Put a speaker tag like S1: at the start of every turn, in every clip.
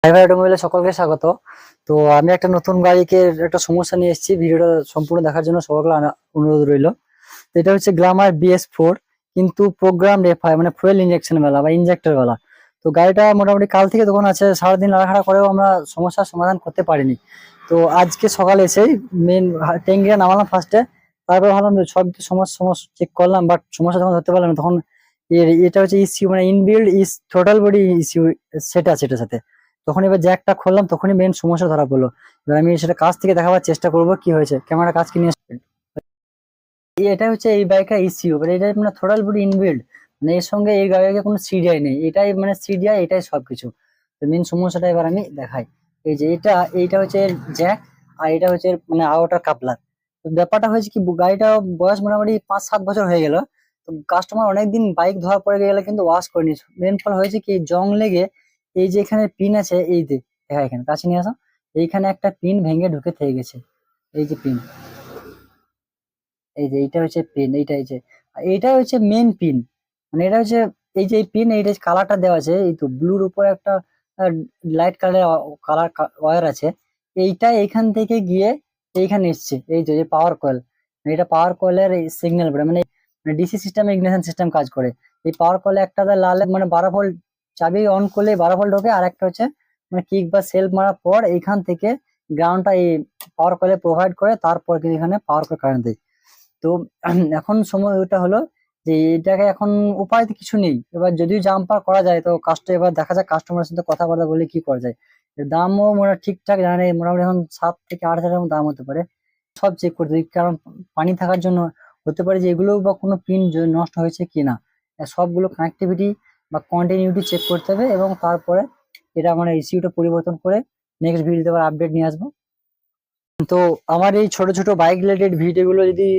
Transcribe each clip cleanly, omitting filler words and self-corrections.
S1: Driver অটোমোবাইলে সকলকে স্বাগত। তো আমি একটা নতুন গাড়িকে একটা সমস্যা নিয়ে এসেছি, ভিডিওটা সম্পূর্ণ দেখার জন্য সকলকে অনুরোধ রইলো। তো এটা হচ্ছে গ্ল্যামার BS4, কিন্তু প্রোগ্রাম এফআই মানে ফুয়েল ইনজেকশন বেলা বা ইনজেক্টর বেলা। তো গাড়িটা মোটামুটি কাল থেকে দোকান আছে, সারাদিন লাড়াখাড়া করেও আমরা সমস্যার সমাধান করতে পারিনি। তো আজকে সকালে এসেই মেন ট্যাঙ্কিটা নামালাম ফার্স্টে, তারপর ভাবলাম যে সব সমস্যা চেক করলাম, বাট সমস্যা যখন ধরতে পারলাম না, তখন এটা হচ্ছে ইসিউ মানে ইনবিল্ড ইস টোটাল বডি ইসিউ সেট আছে এটার সাথে। তখন এবার জ্যাকটা খুললাম, তখনই মেন সমস্যা ধরা পড়লো। এবার আমি সেটা কাছ থেকে দেখাবার চেষ্টা করবো কি হয়েছে। ক্যামেরা কাছ নিয়ে আসবে। এটা হচ্ছে এই বাইকের ইসিউ, মানে এটা মানে থ্রোটল বডি ইনবিল্ড, মানে এর সঙ্গে এই গাড়ির কোনো সিডিআই নেই, এটাই মানে সিডিআই, এটাই সবকিছু। তো মেন সমস্যাটা এবার আমি দেখাই। এই যে এইটা হচ্ছে এর জ্যাক, আর এটা হচ্ছে এর মানে আউটার কাপলার। তো ব্যাপারটা হয়েছে কি, গাড়িটা বয়স মোটামুটি 5-7 বছর হয়ে গেল। তো কাস্টমার অনেকদিন বাইক ধোয়া পড়ে গেলে কিন্তু ওয়াশ করেনি। মেন ফল হয়েছে কি, জং লেগে এই যে এখানে পিন আছে, এই যে দেখা এখানে কাছে নিয়ে আসো, এইখানে একটা পিন ভেঙে ঢুকে থেকে গেছে। এই যে পিন, এই যে এইটা হচ্ছে পিন, এইটা হচ্ছে মেন পিন। মানে এটা হচ্ছে এই যে পিন, এইটা কালারটা দেওয়া আছে, এই তো ব্লুর উপরে একটা লাইট কালার ওয়্যার আছে। এইটা এইখান থেকে গিয়ে এইখানে এসছে, এই যে পাওয়ার কয়েল। এটা পাওয়ার কয়েলের সিগন্যাল বলে, মানে ডিসি সিস্টেম ইগনিশন সিস্টেম কাজ করে। এই পাওয়ার কয়েলে একটা লাল মানে 12 ভোল্ট, চাবি অন করলে 12 ভোল্ট ঢোকে, আর একটা হচ্ছে মানে কিক বা সেলফ মারার পর এইখান থেকে গ্রাউন্ডটা এই পাওয়ার কয়েলে প্রোভাইড করে, তারপর কিন্তু এখানে পাওয়ার কয়েল কারেন্ট দেয়। তো এখন সময় ওটা হলো যে এটাকে এখন উপায় তো কিছু নেই। এবার যদিও জাম্পার করা যায়, তো এবার দেখা যাক কাস্টমারের সাথে কথাবার্তা বলে কি করা যায়। এর দামও মোটামুটি ঠিকঠাক জানে, মোটামুটি এখন 7 থেকে 8 হাজারের মতো দাম হতে পারে। সব চেক করতে হবে, কারণ পানি থাকার জন্য হতে পারে যে এগুলো বা কোনো পিন নষ্ট হয়েছে কিনা। সবগুলো কানেক্টিভিটি বা কন্টিনিউটি চেক করতে হবে, এবং তারপরে এটা মানে ইসিউটা পরিবর্তন করে নেক্সট ভিডিওতে আবার আপডেট নিয়ে আসবো। তো আমার এই ছোট ছোট বাইক রিলেটেড ভিডিওগুলো যদি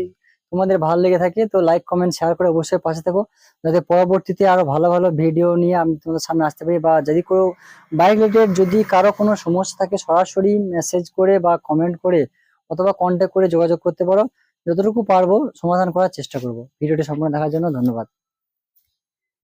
S1: তোমাদের ভালো লেগে থাকে, তো লাইক কমেন্ট শেয়ার করে অবশ্যই পাশে থাকো, যাতে পরবর্তীতে আরো ভালো ভালো ভিডিও নিয়ে আমি তোমাদের সামনে আসতে পারি। বা যদি কোনো বাইক রিলেটেড যদি কারো কোনো সমস্যা থাকে, সরাসরি মেসেজ করে বা কমেন্ট করে অথবা কন্ট্যাক্ট করে যোগাযোগ করতে পারো। যতটুকু পারবো সমাধান করার চেষ্টা করব। ভিডিওটি সম্পূর্ণ দেখার জন্য ধন্যবাদ।